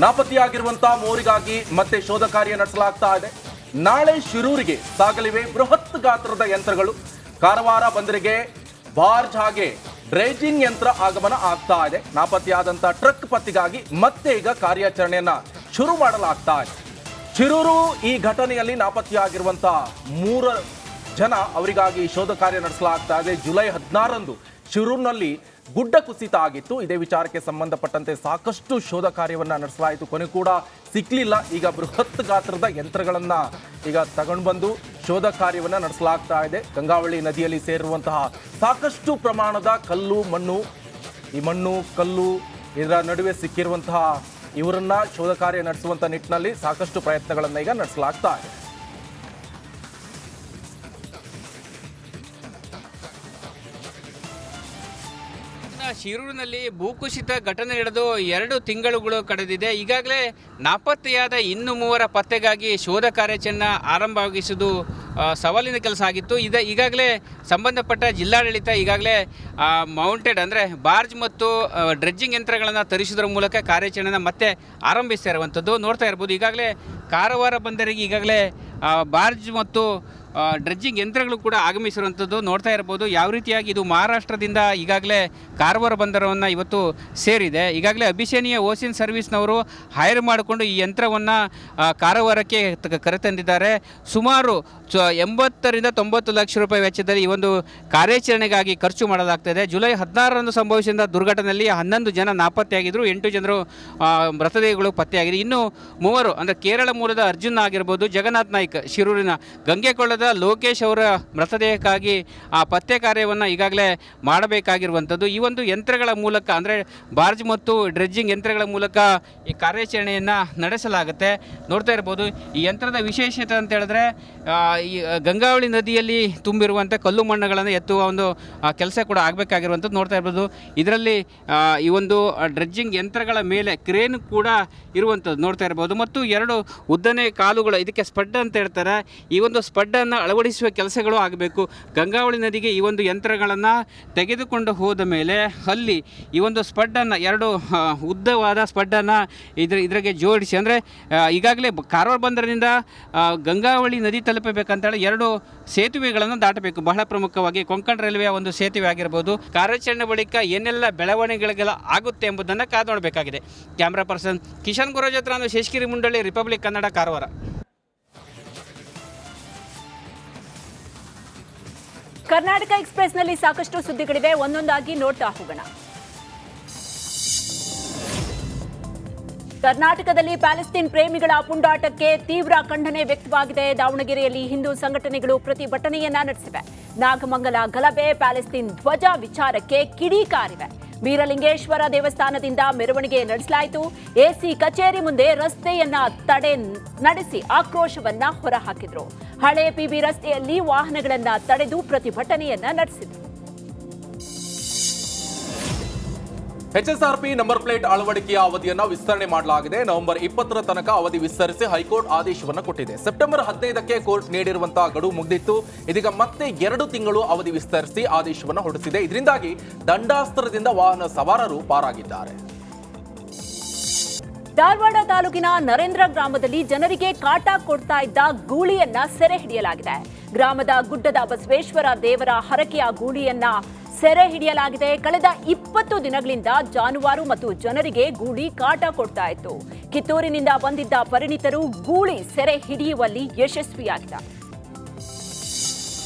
ನಾಪತ್ತೆಯಾಗಿರುವಂತಹ ಮೂವರಿಗಾಗಿ ಮತ್ತೆ ಶೋಧ ಕಾರ್ಯ ನಡೆಸಲಾಗ್ತಾ ಇದೆ. ನಾಳೆ ಶಿರೂರಿಗೆ ಸಾಗಲಿವೆ ಬೃಹತ್ ಗಾತ್ರದ ಯಂತ್ರಗಳು. ಕಾರವಾರ ಬಂದರಿಗೆ ಬಾರ್ಜ್ ಹಾಗೆ ಡ್ರೇಜಿಂಗ್ ಯಂತ್ರ ಆಗಮನ ಆಗ್ತಾ ಇದೆ. ನಾಪತ್ತೆಯಾದಂಥ ಟ್ರಕ್ ಪತ್ತೆಗಾಗಿ ಮತ್ತೆ ಈಗ ಕಾರ್ಯಾಚರಣೆಯನ್ನ ಶುರು ಮಾಡಲಾಗ್ತಾ ಇದೆ. ಶಿರೂರು ಈ ಘಟನೆಯಲ್ಲಿ ನಾಪತ್ತೆಯಾಗಿರುವಂತಹ 3 ಜನ ಅವರಿಗಾಗಿ ಶೋಧ ಕಾರ್ಯ ನಡೆಸಲಾಗ್ತಾ ಇದೆ. ಜುಲೈ 16ರಂದು ಶಿರೂರಿನಲ್ಲಿ ಗುಡ್ಡ ಕುಸಿತ ಆಗಿತ್ತು. ಇದೇ ವಿಚಾರಕ್ಕೆ ಸಂಬಂಧಪಟ್ಟಂತೆ ಸಾಕಷ್ಟು ಶೋಧ ಕಾರ್ಯವನ್ನ ನಡೆಸಲಾಯಿತು. ಕೊನೆ ಕೂಡ ಸಿಕ್ಲಿಲ್ಲ. ಈಗ ಬೃಹತ್ ಗಾತ್ರದ ಯಂತ್ರಗಳನ್ನ ಈಗ ತಗೊಂಡು ಬಂದು ಶೋಧ ಕಾರ್ಯವನ್ನ ನಡೆಸಲಾಗ್ತಾ ಇದೆ. ಗಂಗಾವಳಿ ನದಿಯಲ್ಲಿ ಸೇರಿರುವಂತಹ ಸಾಕಷ್ಟು ಪ್ರಮಾಣದ ಕಲ್ಲು ಮಣ್ಣು, ಈ ಮಣ್ಣು ಕಲ್ಲು ಇದರ ನಡುವೆ ಸಿಕ್ಕಿರುವಂತಹ ಇವರನ್ನ ಶೋಧ ಕಾರ್ಯ ನಡೆಸುವಂತ ನಿಟ್ಟಿನಲ್ಲಿ ಸಾಕಷ್ಟು ಪ್ರಯತ್ನಗಳನ್ನ ಈಗ ನಡೆಸಲಾಗ್ತಾ ಇದೆ. ಶಿರೂರಿನಲ್ಲಿ ಭೂಕುಸಿತ ಘಟನೆ ನಡೆದು 2 ತಿಂಗಳುಗಳು ಕಳೆದಿದೆ. ಈಗಾಗಲೇ ನಾಪತ್ತೆಯಾದ ಇನ್ನು 3 ಪತ್ತೆಗಾಗಿ ಶೋಧ ಕಾರ್ಯಾಚರಣೆ ಆರಂಭವಾಗಿಸುವುದು ಸವಾಲಿನ ಕೆಲಸ ಆಗಿತ್ತು. ಈಗಾಗಲೇ ಸಂಬಂಧಪಟ್ಟ ಜಿಲ್ಲಾಡಳಿತ ಈಗಾಗಲೇ ಮೌಂಟೆಡ್ ಅಂದರೆ ಬಾರ್ಜ್ ಮತ್ತು ಡ್ರೆಡ್ಜಿಂಗ್ ಯಂತ್ರಗಳನ್ನು ತರಿಸುವುದರ ಮೂಲಕ ಕಾರ್ಯಾಚರಣೆಯನ್ನು ಮತ್ತೆ ಆರಂಭಿಸಿರುವಂಥದ್ದು ನೋಡ್ತಾ ಇರ್ಬೋದು. ಈಗಾಗಲೇ ಕಾರವಾರ ಬಂದರಿಗೆ ಈಗಾಗಲೇ ಬಾರ್ಜ್ ಮತ್ತು ಡ್ರೆಡ್ಜಿಂಗ್ ಯಂತ್ರಗಳು ಕೂಡ ಆಗಮಿಸಿರುವಂಥದ್ದು ನೋಡ್ತಾ ಇರ್ಬೋದು. ಯಾವ ರೀತಿಯಾಗಿ ಇದು ಮಹಾರಾಷ್ಟ್ರದಿಂದ ಈಗಾಗಲೇ ಕಾರವಾರ ಬಂದರವನ್ನು ಇವತ್ತು ಸೇರಿದೆ. ಈಗಾಗಲೇ ಅಭಿಷೇನಿಯ ಓಸಿನ್ ಸರ್ವಿಸ್ನವರು ಹೈರ್ ಮಾಡಿಕೊಂಡು ಈ ಯಂತ್ರವನ್ನು ಕಾರವಾರಕ್ಕೆ ಕರೆತಂದಿದ್ದಾರೆ. ಸುಮಾರು 80 ರಿಂದ 90 ಲಕ್ಷ ರೂಪಾಯಿ ವೆಚ್ಚದಲ್ಲಿ ಈ ಒಂದು ಕಾರ್ಯಾಚರಣೆಗಾಗಿ ಖರ್ಚು ಮಾಡಲಾಗ್ತದೆ. ಜುಲೈ 16ರಂದು ಸಂಭವಿಸಿದ ದುರ್ಘಟನೆಯಲ್ಲಿ 11 ಜನ ನಾಪತ್ತೆಯಾಗಿದ್ದರು. 8 ಜನರು ಮೃತದೇಹಗಳು ಪತ್ತೆಯಾಗಿದೆ. ಇನ್ನು 3 ಅಂದರೆ ಕೇರಳ ಮೂಲದ ಅರ್ಜುನ್ ಆಗಿರ್ಬೋದು, ಜಗನ್ನಾಥ್ ನಾಯ್ಕ್ ಶಿರೂರಿನ ಗಂಗೆಕೊಳ್ಳದ ಲೋಕೇಶ್ ಅವರ ಮೃತದೇಹಕ್ಕಾಗಿ ಪತ್ತೆ ಕಾರ್ಯವನ್ನು ಈಗಾಗಲೇ ಮಾಡಬೇಕಾಗಿರುವಂಥದ್ದು. ಈ ಒಂದು ಯಂತ್ರಗಳ ಮೂಲಕ ಅಂದರೆ ಬಾರ್ಜ್ ಮತ್ತು ಡ್ರೆಡ್ಜಿಂಗ್ ಯಂತ್ರಗಳ ಮೂಲಕ ಈ ಕಾರ್ಯಾಚರಣೆಯನ್ನು ನಡೆಸಲಾಗುತ್ತೆ. ನೋಡ್ತಾ ಇರ್ಬೋದು. ಈ ಯಂತ್ರದ ವಿಶೇಷತೆ ಅಂತ ಹೇಳಿದ್ರೆ ಈ ಗಂಗಾವಳಿ ನದಿಯಲ್ಲಿ ತುಂಬಿರುವಂಥ ಕಲ್ಲು ಮಣ್ಣುಗಳನ್ನು ಎತ್ತುವ ಒಂದು ಕೆಲಸ ಕೂಡ ಆಗಬೇಕಾಗಿರುವಂಥದ್ದು ನೋಡ್ತಾ ಇರ್ಬೋದು. ಇದರಲ್ಲಿ ಈ ಒಂದು ಡ್ರೆಡ್ಜಿಂಗ್ ಯಂತ್ರಗಳ ಮೇಲೆ ಕ್ರೇನ್ ಕೂಡ ಇರುವಂಥದ್ದು ನೋಡ್ತಾ ಇರ್ಬೋದು. ಮತ್ತು 2 ಉದ್ದನೆ ಕಾಲುಗಳು, ಇದಕ್ಕೆ ಸ್ಪಡ್ ಅಂತ ಹೇಳ್ತಾರೆ. ಈ ಒಂದು ಸ್ಪಡ್ಡನ್ನು ಅಳವಡಿಸುವ ಕೆಲಸಗಳು ಆಗಬೇಕು. ಗಂಗಾವಳಿ ನದಿಗೆ ಈ ಒಂದು ಯಂತ್ರಗಳನ್ನು ತೆಗೆದುಕೊಂಡು ಹೋದ ಮೇಲೆ ಅಲ್ಲಿ ಈ ಒಂದು ಸ್ಪಡ್ಡನ್ನು 2 ಉದ್ದವಾದ ಸ್ಪಡ್ಡನ್ನು ಇದ್ರಿಗೆ ಜೋಡಿಸಿ, ಅಂದರೆ ಈಗಾಗಲೇ ಕಾರವಾರ ಬಂದರಿನಿಂದ ಗಂಗಾವಳಿ ನದಿ ತಲುಪಬೇಕಂತೇಳಿ 2 ಸೇತುವೆಗಳನ್ನು ದಾಟಬೇಕು. ಬಹಳ ಪ್ರಮುಖವಾಗಿ ಕೊಂಕಣ ರೈಲ್ವೆಯ ಒಂದು ಸೇತುವೆ ಆಗಿರ್ಬೋದು. ಕಾರ್ಯಾಚರಣೆ ಬಳಿಕ ಏನೆಲ್ಲ ಬೆಳವಣಿಗೆಗಳ ಆಗುತ್ತೆ ಎಂಬುದನ್ನು ಕಾದು ನೋಡಬೇಕಾಗಿದೆ. ಕ್ಯಾಮ್ರಾ ಪರ್ಸನ್ ಕಿಶನ್ ಗುರೋಜ್ ಹತ್ರ ನಾನು ಶೇಷಗಿರಿ ಮುಂಡಳ್ಳಿ, ರಿಪಬ್ಲಿಕ್ ಕನ್ನಡ, ಕಾರವಾರ. ಕರ್ನಾಟಕ ಎಕ್ಸ್‌ಪ್ರೆಸ್‌ನಲ್ಲಿ ಸಾಕಷ್ಟು ಸುದ್ದಿಗಳಿವೆ, ಒಂದೊಂದಾಗಿ ನೋಡ್ತಾ ಹೋಗೋಣ. ಕರ್ನಾಟಕದಲ್ಲಿ ಪ್ಯಾಲೆಸ್ತೈನ್ ಪ್ರೇಮಿಗಳ ಪುಂಡಾಟಕ್ಕೆ ತೀವ್ರ ಖಂಡನೆ ವ್ಯಕ್ತವಾಗಿದೆ. ದಾವಣಗೆರೆಯಲ್ಲಿ ಹಿಂದೂ ಸಂಘಟನೆಗಳು ಪ್ರತಿಭಟನೆಯನ್ನ ನಡೆಸಿವೆ. ನಾಗಮಂಗಲ ಗಲಭೆ, ಪ್ಯಾಲೆಸ್ತೈನ್ ಧ್ವಜ ವಿಚಾರಕ್ಕೆ ಕಿಡಿಕಾರಿವೆ. ಬೀರಲಿಂಗೇಶ್ವರ ದೇವಸ್ಥಾನದಿಂದ ಮೆರವಣಿಗೆ ನಡೆಸಲಾಯಿತು. ಎಸಿ ಕಚೇರಿ ಮುಂದೆ ರಸ್ತೆಯನ್ನ ತಡೆ ನಡೆಸಿ ಆಕ್ರೋಶವನ್ನ ಹೊರಹಾಕಿದ್ರು. ಹಳೆ ಪಿಬಿ ರಸ್ತೆಯಲ್ಲಿ ವಾಹನಗಳನ್ನ ತಡೆದು ಪ್ರತಿಭಟನೆಯನ್ನ ನಡೆಸಿದ್ರು. HSRP ನಂಬರ್ ಪ್ಲೇಟ್ ಅಳವಡಿಕೆಯ ಅವಧಿಯನ್ನ ವಿಸ್ತರಣೆ ಮಾಡಲಾಗಿದೆ. ನವೆಂಬರ್ 20ರ ತನಕ ಅವಧಿ ವಿಸ್ತರಿಸಿ ಹೈಕೋರ್ಟ್ ಆದೇಶವನ್ನು ಕೊಟ್ಟಿದೆ. ಸೆಪ್ಟೆಂಬರ್ 15ಕ್ಕೆ ಕೋರ್ಟ್ ನೀಡಿರುವಂತಹ ಗಡುವು ಮುಗಿದಿತ್ತು. ಇದೀಗ ಮತ್ತೆ 2 ತಿಂಗಳು ಅವಧಿ ವಿಸ್ತರಿಸಿ ಆದೇಶವನ್ನು ಹೊರಡಿಸಿದೆ. ಇದರಿಂದಾಗಿ ದಂಡಾಸ್ತ್ರದಿಂದ ವಾಹನ ಸವಾರರು ಪಾರಾಗಿದ್ದಾರೆ. ಧಾರವಾಡ ತಾಲೂಕಿನ ನರೇಂದ್ರ ಗ್ರಾಮದಲ್ಲಿ ಜನರಿಗೆ ಕಾಟ ಕೊಡ್ತಾ ಇದ್ದ ಗೂಳಿಯನ್ನ ಸೆರೆ ಹಿಡಿಯಲಾಗಿದೆ. ಗ್ರಾಮದ ಗುಡ್ಡದ ಬಸವೇಶ್ವರ ದೇವರ ಹರಕೆಯ ಗೂಳಿಯನ್ನ ಸೆರೆ ಹಿಡಿಯಲಾಗಿದೆ. ಕಳೆದ 20 ದಿನಗಳಿಂದ ಜಾನುವಾರು ಮತ್ತು ಜನರಿಗೆ ಗೂಳಿ ಕಾಟ ಕೊಡ್ತಾ ಇತ್ತು. ಕಿತ್ತೂರಿನಿಂದ ಬಂದಿದ್ದ ಪರಿಣಿತರು ಗೂಳಿ ಸೆರೆ ಹಿಡಿಯುವಲ್ಲಿ ಯಶಸ್ವಿಯಾಗಿದ್ದಾರೆ.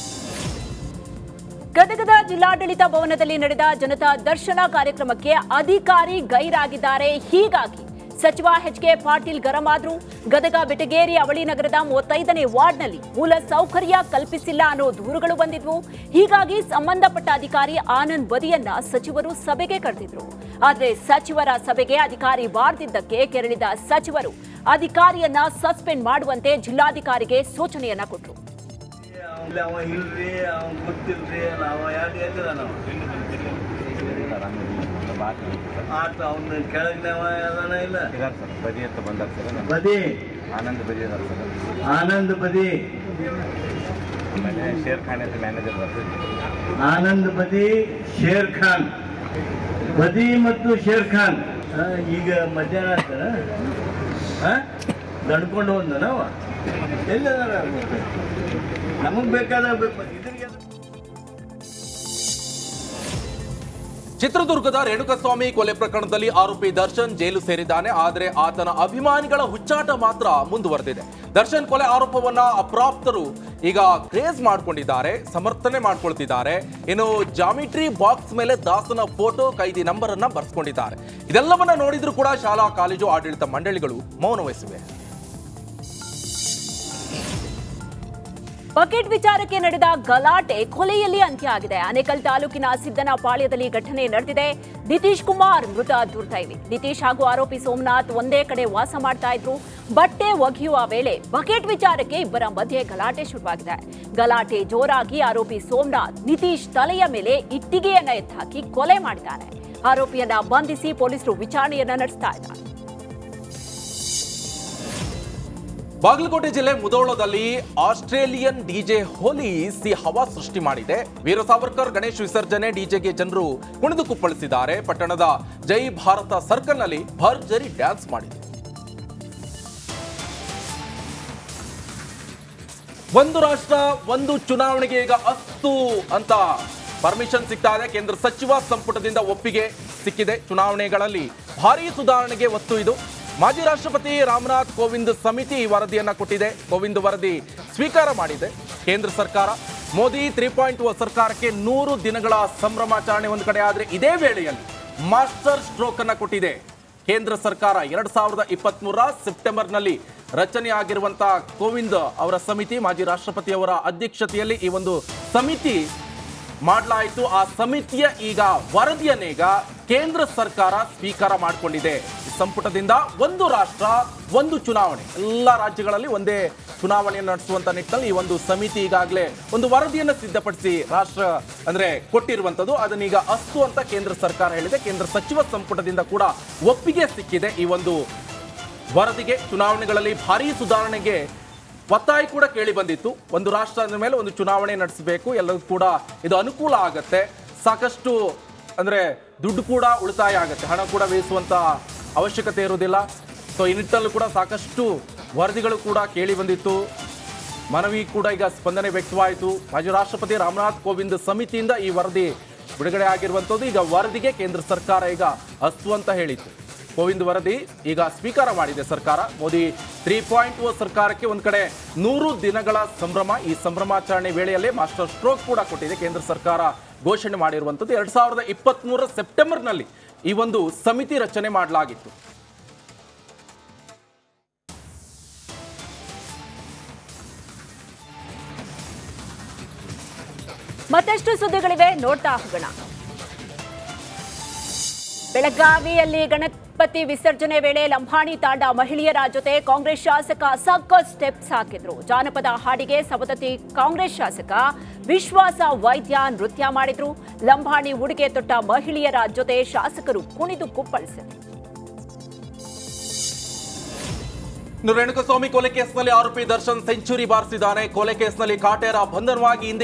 ಗದಗದ ಜಿಲ್ಲಾಡಳಿತ ಭವನದಲ್ಲಿ ನಡೆದ ಜನತಾ ದರ್ಶನ ಕಾರ್ಯಕ್ರಮಕ್ಕೆ ಅಧಿಕಾರಿ ಗೈರಾಗಿದ್ದಾರೆ. ಹೀಗಾಗಿ ಸಚಿವ ಎಚ್.ಕೆ. ಪಾಟೀಲ್ ಗರಂ ಆದ್ರು. ಗದಗ ಬೆಟಗೇರಿ ಅವಳಿ ನಗರದ 35ನೇ ವಾರ್ಡ್ನಲ್ಲಿ ಮೂಲ ಸೌಕರ್ಯ ಕಲ್ಪಿಸಿಲ್ಲ ಅನ್ನೋ ದೂರುಗಳು ಬಂದಿದ್ವು. ಹೀಗಾಗಿ ಸಂಬಂಧಪಟ್ಟ ಅಧಿಕಾರಿ ಆನಂದ್ ಬದಿಯನ್ನ ಸಚಿವರು ಸಭೆಗೆ ಕರೆದಿದ್ರು. ಆದರೆ ಸಚಿವರ ಸಭೆಗೆ ಅಧಿಕಾರಿ ಬಾರದಿದ್ದಕ್ಕೆ ಕೆರಳಿದ ಸಚಿವರು ಅಧಿಕಾರಿಯನ್ನ ಸಸ್ಪೆಂಡ್ ಮಾಡುವಂತೆ ಜಿಲ್ಲಾಧಿಕಾರಿಗೆ ಸೂಚನೆಯನ್ನ ಕೊಟ್ಟರು. ಆನಂದ್ ಬದಿ ಶೇರ್ ಖಾನ್ ಮ್ಯಾನೇಜರ್ ಆನಂದ್ ಬದಿ ಶೇರ್ ಖಾನ್ ಬದಿ ಮತ್ತು ಶೇರ್ ಖಾನ್ ಈಗ ಮಧ್ಯಾಹ್ನ ಆಗ್ತಾನ ನಡ್ಕೊಂಡು ಹೋದನವ ಎಲ್ಲ ನಮಗೆ ಬೇಕಾದ ಇದ್ರಿಗೆ ಚಿತ್ರದುರ್ಗದ ರೇಣುಕಸ್ವಾಮಿ ಕೊಲೆ ಪ್ರಕರಣದಲ್ಲಿ ಆರೋಪಿ ದರ್ಶನ್ ಜೈಲು ಸೇರಿದ್ದಾನೆ. ಆದರೆ ಆತನ ಅಭಿಮಾನಿಗಳ ಹುಚ್ಚಾಟ ಮಾತ್ರ ಮುಂದುವರೆದಿದೆ. ದರ್ಶನ್ ಕೊಲೆ ಆರೋಪವನ್ನ ಅಪ್ರಾಪ್ತರು ಈಗ ಕ್ರೇಜ್ ಮಾಡ್ಕೊಂಡಿದ್ದಾರೆ, ಸಮರ್ಥನೆ ಮಾಡ್ಕೊಳ್ತಿದ್ದಾರೆ. ಇನ್ನು ಜಾಮಿಟ್ರಿ ಬಾಕ್ಸ್ ಮೇಲೆ ದಾಸನ ಫೋಟೋ, ಕೈದಿ ನಂಬರ್ ಅನ್ನ ಬರ್ಸ್ಕೊಂಡಿದ್ದಾರೆ. ಇದೆಲ್ಲವನ್ನ ನೋಡಿದ್ರು ಕೂಡ ಶಾಲಾ ಕಾಲೇಜು ಆಡಳಿತ ಮಂಡಳಿಗಳು ಮೌನ ವಹಿಸಿವೆ. ಬಕೆಟ್ ವಿಚಾರಕ್ಕೆ ನಡೆದ ಗಲಾಟೆ ಕೊಲೆಯಲ್ಲಿ ಅಂತ್ಯ ಆಗಿದೆ. ಆನೇಕಲ್ ತಾಲೂಕಿನ ಸಿದ್ದನಪಾಳ್ಯದಲ್ಲಿ ಘಟನೆ ನಡೆದಿದೆ. ನಿತೀಶ್ ಕುಮಾರ್ ಮೃತ ದುರ್ದೈವಿ. ನಿತೀಶ್ ಹಾಗೂ ಆರೋಪಿ ಸೋಮನಾಥ್ ಒಂದೇ ಕಡೆ ವಾಸ ಮಾಡ್ತಾ ಇದ್ರು. ಬಟ್ಟೆ ಒಗೆಯುವ ವೇಳೆ ಬಕೆಟ್ ವಿಚಾರಕ್ಕೆ ಇಬ್ಬರ ಮಧ್ಯೆ ಗಲಾಟೆ ಶುರುವಾಗಿದೆ. ಗಲಾಟೆ ಜೋರಾಗಿ ಆರೋಪಿ ಸೋಮನಾಥ್ ನಿತೀಶ್ ತಲೆಯ ಮೇಲೆ ಇಟ್ಟಿಗೆಯನ್ನ ಎತ್ತಾಕಿ ಕೊಲೆ ಮಾಡಿದ್ದಾರೆ. ಆರೋಪಿಯನ್ನ ಬಂಧಿಸಿ ಪೊಲೀಸರು ವಿಚಾರಣೆಯನ್ನ ನಡೆಸ್ತಾ ಇದ್ದಾರೆ. ಬಾಗಲಕೋಟೆ ಜಿಲ್ಲೆ ಮುಧೋಳದಲ್ಲಿ ಆಸ್ಟ್ರೇಲಿಯನ್ ಡಿಜೆ ಹೋಲಿ ಹವಾ ಸೃಷ್ಟಿ ಮಾಡಿದೆ. ವೀರ ಸಾವರ್ಕರ್ ಗಣೇಶ್ ವಿಸರ್ಜನೆ ಡಿಜೆಗೆ ಜನರು ಕುಣಿದು ಕುಪ್ಪಳಿಸಿದ್ದಾರೆ. ಪಟ್ಟಣದ ಜೈ ಭಾರತ ಸರ್ಕಲ್ನಲ್ಲಿ ಭರ್ಜರಿ ಡ್ಯಾನ್ಸ್ ಮಾಡಿದೆ. ಒಂದು ರಾಷ್ಟ್ರ ಒಂದು ಚುನಾವಣೆಗೆ ಈಗ ಅಸ್ತು ಅಂತ ಪರ್ಮಿಷನ್ ಸಿಗ್ತಾ ಇದೆ. ಕೇಂದ್ರ ಸಚಿವ ಸಂಪುಟದಿಂದ ಒಪ್ಪಿಗೆ ಸಿಕ್ಕಿದೆ. ಚುನಾವಣೆಗಳಲ್ಲಿ ಭಾರೀ ಸುಧಾರಣೆಗೆ ಒತ್ತು ಇದು. ಮಾಜಿ ರಾಷ್ಟ್ರಪತಿ ರಾಮನಾಥ್ ಕೋವಿಂದ್ ಸಮಿತಿ ವರದಿಯನ್ನ ಕೊಟ್ಟಿದೆ. ಕೋವಿಂದ್ ವರದಿ ಸ್ವೀಕಾರ ಮಾಡಿದೆ ಕೇಂದ್ರ ಸರ್ಕಾರ. ಮೋದಿ 3.0 ಸರ್ಕಾರಕ್ಕೆ 100 ದಿನಗಳ ಸಂಭ್ರಮಾಚರಣೆ ಒಂದು ಕಡೆ ಆದರೆ, ಇದೇ ವೇಳೆಯಲ್ಲಿ ಮಾಸ್ಟರ್ ಸ್ಟ್ರೋಕ್ ಅನ್ನ ಕೊಟ್ಟಿದೆ ಕೇಂದ್ರ ಸರ್ಕಾರ. 2023 ಸೆಪ್ಟೆಂಬರ್ನಲ್ಲಿ ರಚನೆಯಾಗಿರುವಂತಹ ಕೋವಿಂದ್ ಅವರ ಸಮಿತಿ, ಮಾಜಿ ರಾಷ್ಟ್ರಪತಿಯವರ ಅಧ್ಯಕ್ಷತೆಯಲ್ಲಿ ಈ ಒಂದು ಸಮಿತಿ ಮಾಡಲಾಯಿತು. ಆ ಸಮಿತಿಯ ಈಗ ವರದಿಯನ್ನೀಗ ಕೇಂದ್ರ ಸರ್ಕಾರ ಸ್ವೀಕಾರ ಮಾಡಿಕೊಂಡಿದೆ. ಸಂಪುಟದಿಂದ ಒಂದು ರಾಷ್ಟ್ರ ಒಂದು ಚುನಾವಣೆ, ಎಲ್ಲ ರಾಜ್ಯಗಳಲ್ಲಿ ಒಂದೇ ಚುನಾವಣೆಯನ್ನು ನಡೆಸುವಂತ ನಿಟ್ಟಿನಲ್ಲಿ ಈ ಒಂದು ಸಮಿತಿ ಈಗಾಗಲೇ ಒಂದು ವರದಿಯನ್ನು ಸಿದ್ಧಪಡಿಸಿ ರಾಷ್ಟ್ರ ಅಂದ್ರೆ ಕೊಟ್ಟಿರುವಂತದ್ದು. ಅದನ್ನೀಗ ಅಸ್ತು ಅಂತ ಕೇಂದ್ರ ಸರ್ಕಾರ ಹೇಳಿದೆ. ಕೇಂದ್ರ ಸಚಿವ ಸಂಪುಟದಿಂದ ಕೂಡ ಒಪ್ಪಿಗೆ ಸಿಕ್ಕಿದೆ ಈ ಒಂದು ವರದಿಗೆ. ಚುನಾವಣೆಗಳಲ್ಲಿ ಭಾರೀ ಸುಧಾರಣೆಗೆ ಒತ್ತಾಯ ಕೂಡ ಕೇಳಿ ಬಂದಿತ್ತು. ಒಂದು ರಾಷ್ಟ್ರ ಅಂದ ಮೇಲೆ ಒಂದು ಚುನಾವಣೆ ನಡೆಸಬೇಕು, ಎಲ್ಲರೂ ಕೂಡ ಇದು ಅನುಕೂಲ ಆಗತ್ತೆ. ಸಾಕಷ್ಟು ಅಂದ್ರೆ ದುಡ್ಡು ಕೂಡ ಉಳಿತಾಯ ಆಗುತ್ತೆ, ಹಣ ಕೂಡ ಬೇಯಿಸುವಂತ ಅವಶ್ಯಕತೆ ಇರುವುದಿಲ್ಲ. ಸೊ ಈ ನಿಟ್ಟಿನಲ್ಲೂ ಕೂಡ ಸಾಕಷ್ಟು ವರದಿಗಳು ಕೂಡ ಕೇಳಿ ಬಂದಿತ್ತು. ಮನವಿ ಕೂಡ ಈಗ ಸ್ಪಂದನೆ ವ್ಯಕ್ತವಾಯಿತು. ಮಾಜಿ ರಾಷ್ಟ್ರಪತಿ ರಾಮನಾಥ್ ಕೋವಿಂದ್ ಸಮಿತಿಯಿಂದ ಈ ವರದಿ ಬಿಡುಗಡೆ ಆಗಿರುವಂಥದ್ದು. ಈಗ ವರದಿಗೆ ಕೇಂದ್ರ ಸರ್ಕಾರ ಈಗ ಅಸ್ತು ಅಂತ ಹೇಳಿತ್ತು. ಕೋವಿಂದ್ ವರದಿ ಈಗ ಸ್ವೀಕಾರ ಮಾಡಿದೆ ಸರ್ಕಾರ. ಮೋದಿ 3.0 ಸರ್ಕಾರಕ್ಕೆ ಒಂದು ಕಡೆ 100 ದಿನಗಳ ಸಂಭ್ರಮ. ಈ ಸಂಭ್ರಮಾಚರಣೆ ವೇಳೆಯಲ್ಲೇ ಮಾಸ್ಟರ್ ಸ್ಟ್ರೋಕ್ ಕೂಡ ಕೊಟ್ಟಿದೆ ಕೇಂದ್ರ ಸರ್ಕಾರ ಘೋಷಣೆ ಮಾಡಿರುವಂಥದ್ದು. 2023 ಸೆಪ್ಟೆಂಬರ್ನಲ್ಲಿ ಈ ಒಂದು ಸಮಿತಿ ರಚನೆ ಮಾಡಲಾಗಿತ್ತು. ಮತ್ತಷ್ಟು ಸುದ್ದಿಗಳಿವೆ, ನೋಡ್ತಾ ಹೋಗೋಣ. ಬೆಳಗಾವಿಯಲ್ಲಿ ಗಣಪತಿ ವಿಸರ್ಜನೆ ವೇಳೆ ಲಂಬಾಣಿ ತಾಂಡ ಮಹಿಳೆಯರ ಜೊತೆ ಕಾಂಗ್ರೆಸ್ ಶಾಸಕ ಸಖತ್ ಸ್ಟೆಪ್ಸ್ ಹಾಕಿದ್ರು. ಜಾನಪದ ಹಾಡಿಗೆ ಸವದತ್ತಿ ಕಾಂಗ್ರೆಸ್ ಶಾಸಕ ವಿಶ್ವಾಸ ವೈದ್ಯ ನೃತ್ಯ ಮಾಡಿದ್ರು. ಲಂಬಾಣಿ ಉಡುಗೆ ತೊಟ್ಟ ಮಹಿಳೆಯರ ಜೊತೆ ಶಾಸಕರು ಕುಣಿದು ಕುಪ್ಪಳಿಸಿದರು. ರೇಣುಕಸ್ವಾಮಿ ಕೊಲೆ ಕೇಸ್ನಲ್ಲಿ ಆರೋಪಿ ದರ್ಶನ್ ಸೆಂಚುರಿ ಬಾರಿಸಿದ್ದಾನೆ. ಕೊಲೆ ಕೇಸ್ನಲ್ಲಿ ಕಾಟೇರ ಬಂಧನವಾಗಿ ಇಂದಿಗೆ